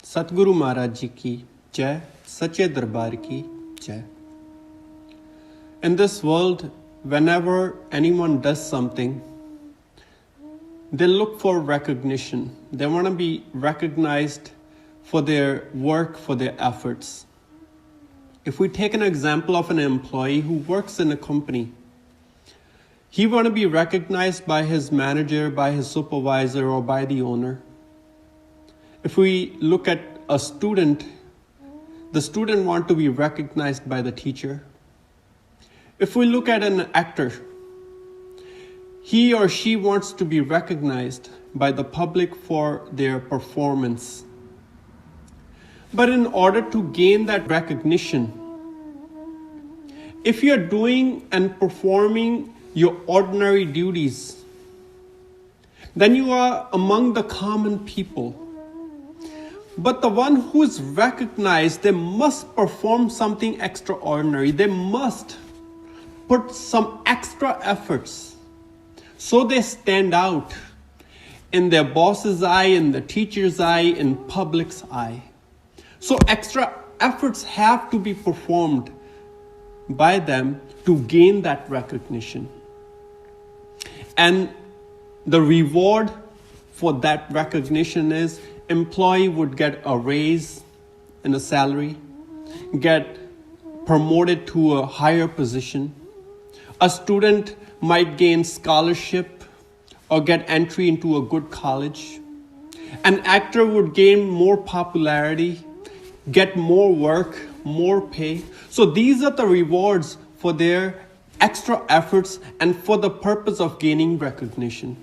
सतगुरु महाराज जी की जय, सच्चे दरबार की जय. In this world, whenever anyone does something, they look for recognition. They want to be recognized for their work, for their efforts. If we take an example of an employee who works in a company, he want to be recognized by his manager, by his supervisor, or by the owner. If we look at a student, the student want to be recognized by the teacher. If we look at an actor, he or she wants to be recognized by the public for their performance. But in order to gain that recognition, if you're doing and performing your ordinary duties, then you are among the common people. But the one who is recognized, they must perform something extraordinary. They must put some extra efforts so they stand out in their boss's eye, in the teacher's eye, in public's eye. So extra efforts have to be performed by them to gain that recognition. And the reward for that recognition is employee would get a raise in a salary, get promoted to a higher position. A student might gain scholarship or get entry into a good college. An actor would gain more popularity, get more work, more pay. So these are the rewards for their extra efforts and for the purpose of gaining recognition.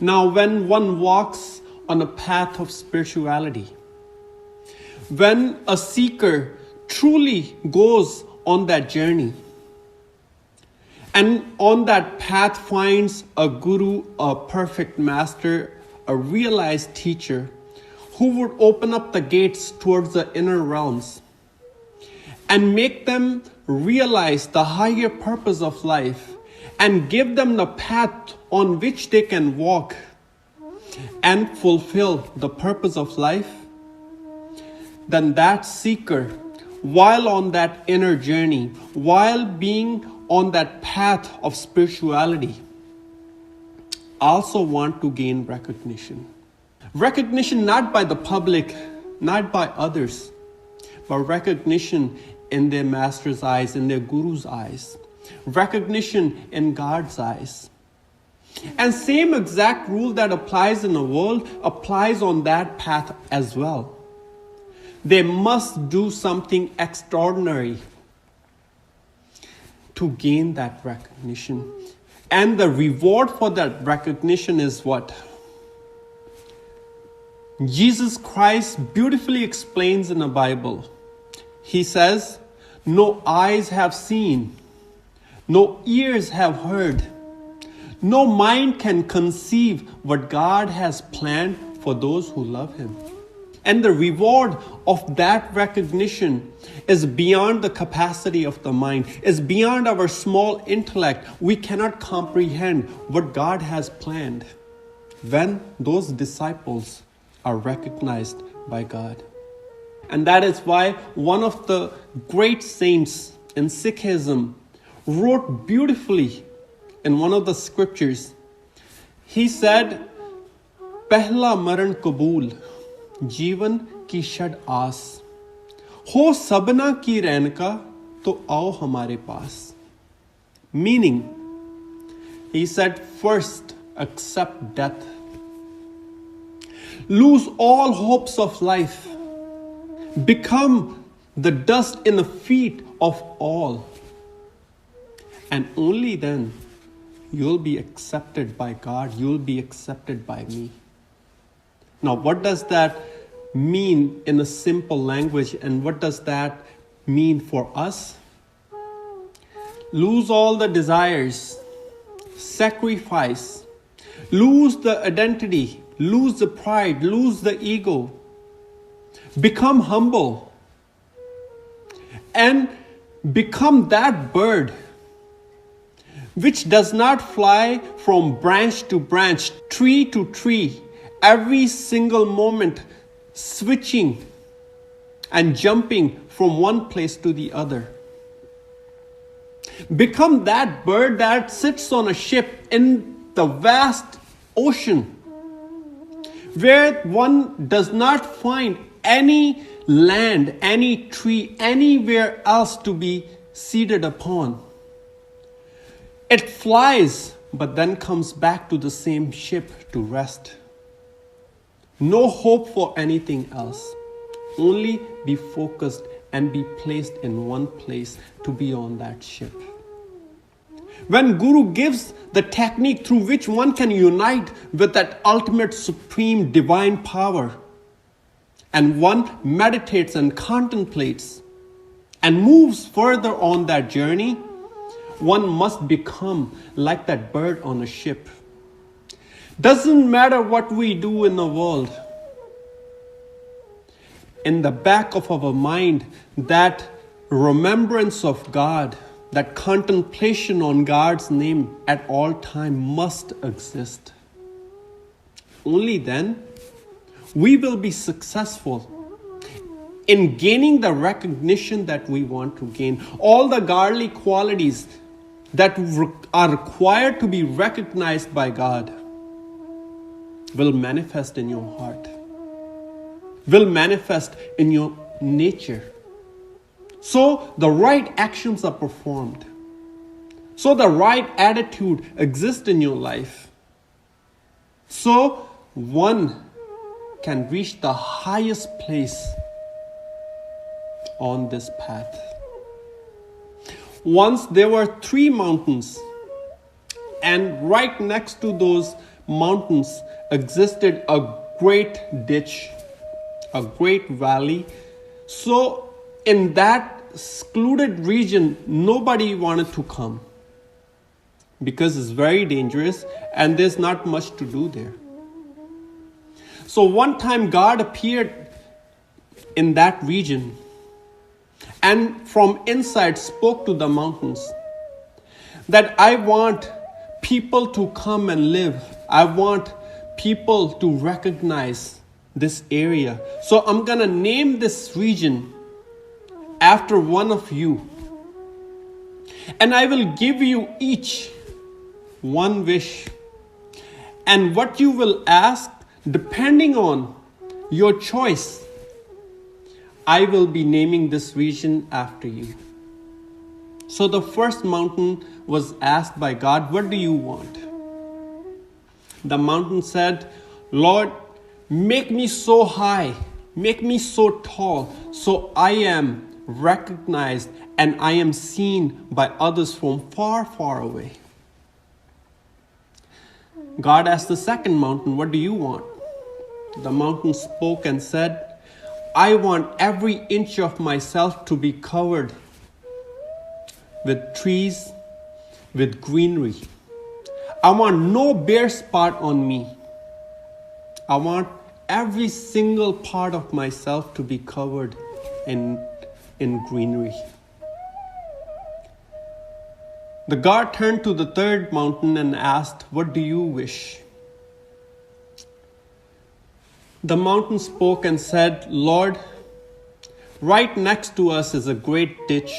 Now, when one walks on a path of spirituality, when a seeker truly goes on that journey and on that path finds a guru, a perfect master, a realized teacher who would open up the gates towards the inner realms and make them realize the higher purpose of life and give them the path on which they can walk and fulfill the purpose of life, then that seeker, while on that inner journey, while being on that path of spirituality, also want to gain recognition. Recognition not by the public, not by others, but recognition in their master's eyes, in their guru's eyes, recognition in God's eyes. And same exact rule that applies in the world applies on that path as well. They must do something extraordinary to gain that recognition. And the reward for that recognition is what? Jesus Christ beautifully explains in the Bible. He says, "No eyes have seen, no ears have heard, no mind can conceive what God has planned for those who love Him." And the reward of that recognition is beyond the capacity of the mind, is beyond our small intellect. We cannot comprehend what God has planned when those disciples are recognized by God. And that is why one of the great saints in Sikhism wrote beautifully in one of the scriptures. He said, "Pehla maran kabul, जीवन की षड आस, हो सबना की रैनका, तो आओ हमारे पास." Meaning, he said, first accept death. Lose all hopes of life. Become the dust in the feet of all. And only then you'll be accepted by God, you'll be accepted by me. Now, what does that mean in a simple language, and what does that mean for us? Lose all the desires, sacrifice, lose the identity, lose the pride, lose the ego, become humble, and become that bird which does not fly from branch to branch, tree to tree, every single moment switching and jumping from one place to the other. Become that bird that sits on a ship in the vast ocean, where one does not find any land, any tree, anywhere else to be seated upon. It flies, but then comes back to the same ship to rest. No hope for anything else. Only be focused and be placed in one place to be on that ship. When Guru gives the technique through which one can unite with that ultimate supreme divine power, and one meditates and contemplates and moves further on that journey, one must become like that bird on a ship. Doesn't matter what we do in the world. In the back of our mind, that remembrance of God, that contemplation on God's name at all time must exist. Only then we will be successful in gaining the recognition that we want to gain. All the godly qualities that are required to be recognized by God will manifest in your heart, will manifest in your nature. So the right actions are performed. So the right attitude exists in your life. So one can reach the highest place on this path. Once there were 3 mountains, and right next to those mountains existed a great ditch, a great valley. So in that secluded region, nobody wanted to come because it's very dangerous and there's not much to do there. So one time God appeared in that region and from inside spoke to the mountains that I want people to come and live. I want people to recognize this area. So I'm going to name this region after one of you. And I will give you each one wish. And what you will ask, depending on your choice, I will be naming this region after you. So the first mountain was asked by God, what do you want? The mountain said, Lord, make me so high, make me so tall, so I am recognized and I am seen by others from far, far away. God asked the second mountain, what do you want? The mountain spoke and said, I want every inch of myself to be covered with trees, with greenery. I want no bare spot on me. I want every single part of myself to be covered in greenery. The God turned to the third mountain and asked, what do you wish? The mountain spoke and said, Lord, right next to us is a great ditch.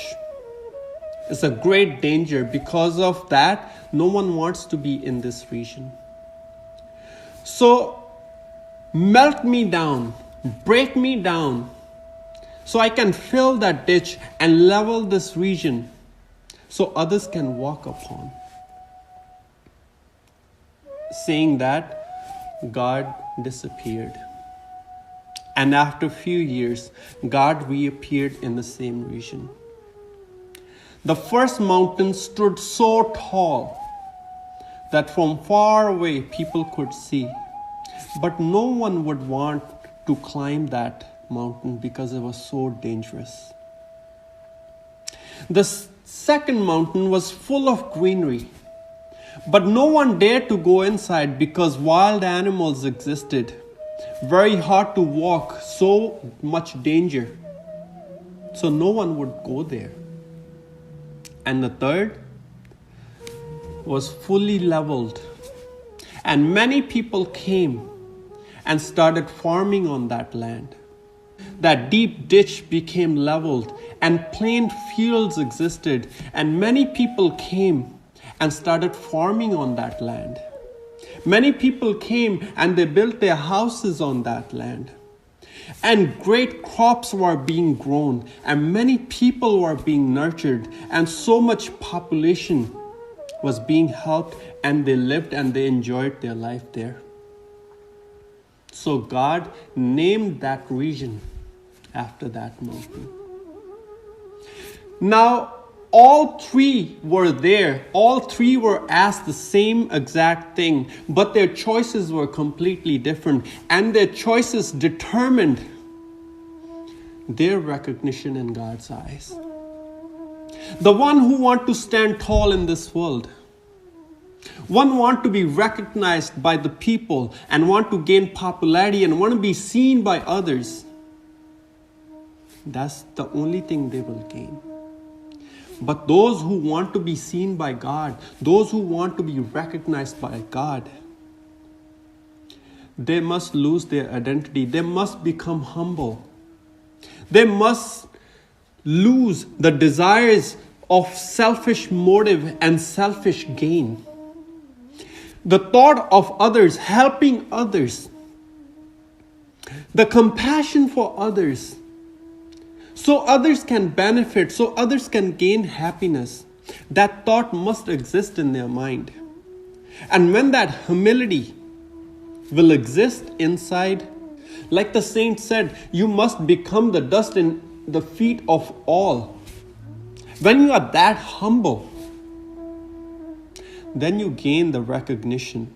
It's a great danger. Because of that, no one wants to be in this region. So melt me down, break me down, so I can fill that ditch and level this region so others can walk upon. Saying that, God disappeared. And after a few years, God reappeared in the same region. The first mountain stood so tall that from far away people could see. But no one would want to climb that mountain because it was so dangerous. The second mountain was full of greenery, but no one dared to go inside because wild animals existed. Very hard to walk, so much danger. So no one would go there. And the third was fully leveled. And many people came and started farming on that land. That deep ditch became leveled and plain fields existed, and many people came and started farming on that land. Many people came and they built their houses on that land. And great crops were being grown, and many people were being nurtured, and so much population was being helped, and they lived and they enjoyed their life there. So God named that region after that mountain. Now, all three were there. All three were asked the same exact thing, but their choices were completely different, and their choices determined their recognition in God's eyes. The one who want to stand tall in this world, one want to be recognized by the people and want to gain popularity and want to be seen by others. That's the only thing they will gain. But those who want to be seen by God, those who want to be recognized by God, they must lose their identity. They must become humble. They must lose the desires of selfish motive and selfish gain. The thought of others, helping others, the compassion for others, so others can benefit, so others can gain happiness. That thought must exist in their mind. And when that humility will exist inside, like the saint said, you must become the dust in the feet of all. When you are that humble, then you gain the recognition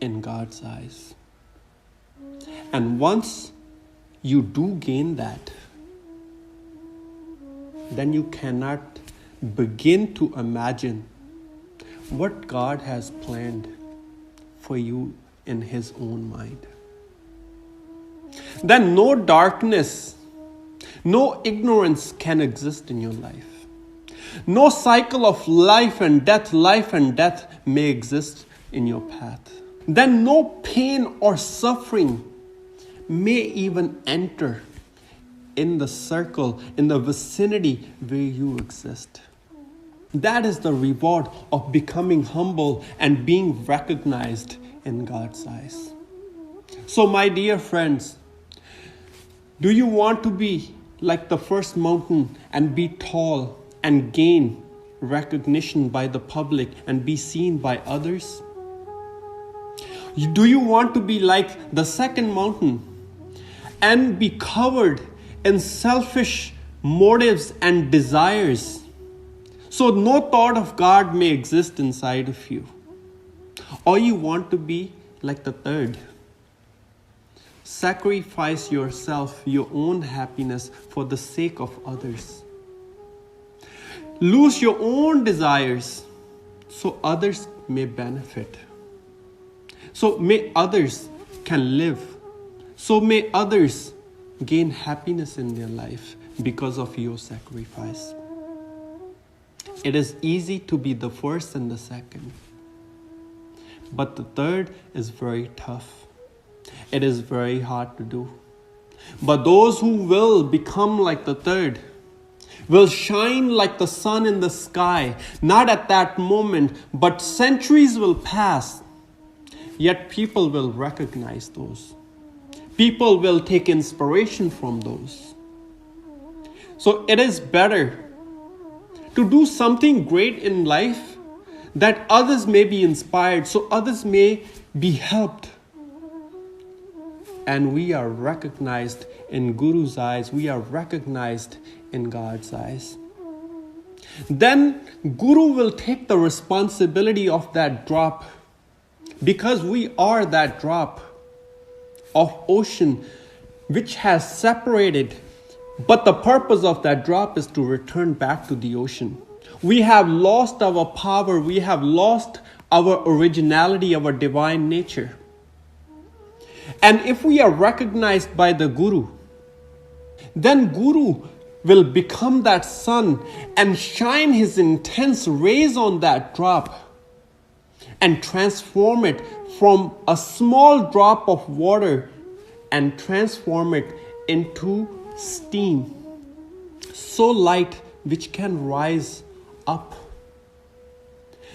in God's eyes. And once you do gain that, then you cannot begin to imagine what God has planned for you in His own mind. Then no darkness, no ignorance can exist in your life. No cycle of life and death may exist in your path. Then no pain or suffering may even enter in the circle, in the vicinity where you exist. That is the reward of becoming humble and being recognized in God's eyes. So my dear friends, do you want to be like the first mountain and be tall and gain recognition by the public and be seen by others? Do you want to be like the second mountain and be covered in selfish motives and desires, so no thought of God may exist inside of you? Or you want to be like the third? Sacrifice yourself, your own happiness for the sake of others. Lose your own desires so others may benefit. So may others can live. So may others gain happiness in their life because of your sacrifice. It is easy to be the first and the second, but the third is very tough. It is very hard to do. But those who will become like the third will shine like the sun in the sky, not at that moment, but centuries will pass. Yet people will recognize those. People will take inspiration from those. So it is better to do something great in life that others may be inspired, so others may be helped. And we are recognized in Guru's eyes. We are recognized in God's eyes. Then Guru will take the responsibility of that drop, because we are that drop of ocean which has separated, but the purpose of that drop is to return back to the ocean. We have lost our power, we have lost our originality, our divine nature. And if we are recognized by the Guru, then Guru will become that sun and shine his intense rays on that drop. and transform it from a small drop of water and transform it into steam, so light which can rise up.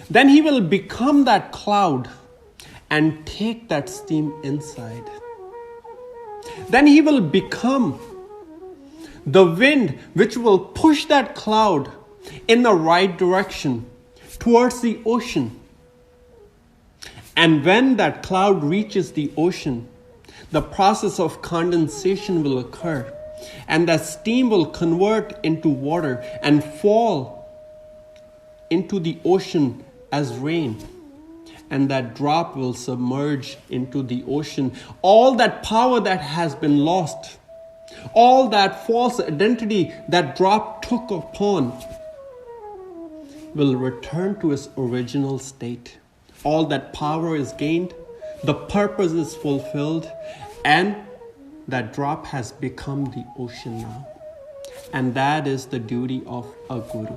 Then he will become that cloud and take that steam inside. Then he will become the wind which will push that cloud in the right direction towards the ocean. And when that cloud reaches the ocean, the process of condensation will occur, and that steam will convert into water and fall into the ocean as rain. And that drop will submerge into the ocean. All that power that has been lost, all that false identity that drop took upon, will return to its original state. All that power is gained, the purpose is fulfilled, and that drop has become the ocean now. And that is the duty of a guru.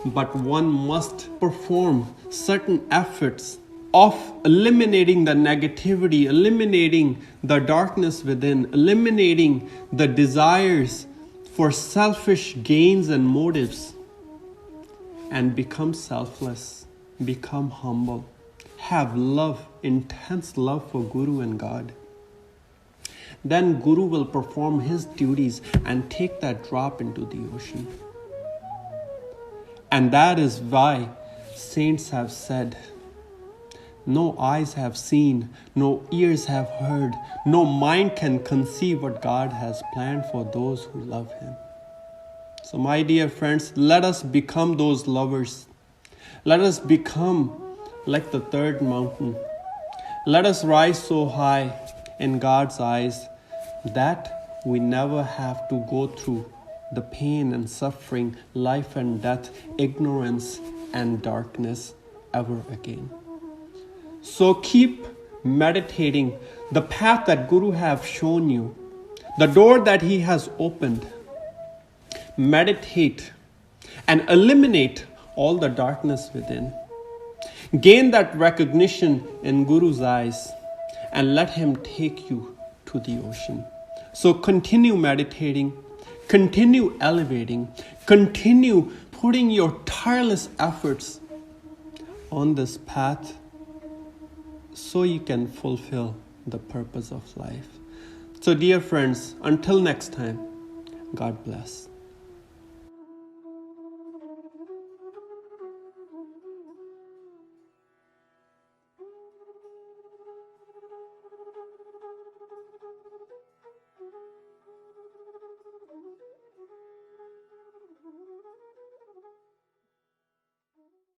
But one must perform certain efforts of eliminating the negativity, eliminating the darkness within, eliminating the desires for selfish gains and motives, and become selfless, become humble, have love, intense love for Guru and God. Then Guru will perform his duties and take that drop into the ocean. And that is why saints have said, no eyes have seen, no ears have heard, no mind can conceive what God has planned for those who love him. So my dear friends, let us become those lovers. Let us become like the third mountain. Let us rise so high in God's eyes that we never have to go through the pain and suffering, life and death, ignorance and darkness ever again. So keep meditating the path that Guru have shown you, the door that he has opened. Meditate and eliminate all the darkness within. Gain that recognition in Guru's eyes and let him take you to the ocean. So continue meditating, continue elevating, continue putting your tireless efforts on this path so you can fulfill the purpose of life. So dear friends, until next time, God bless.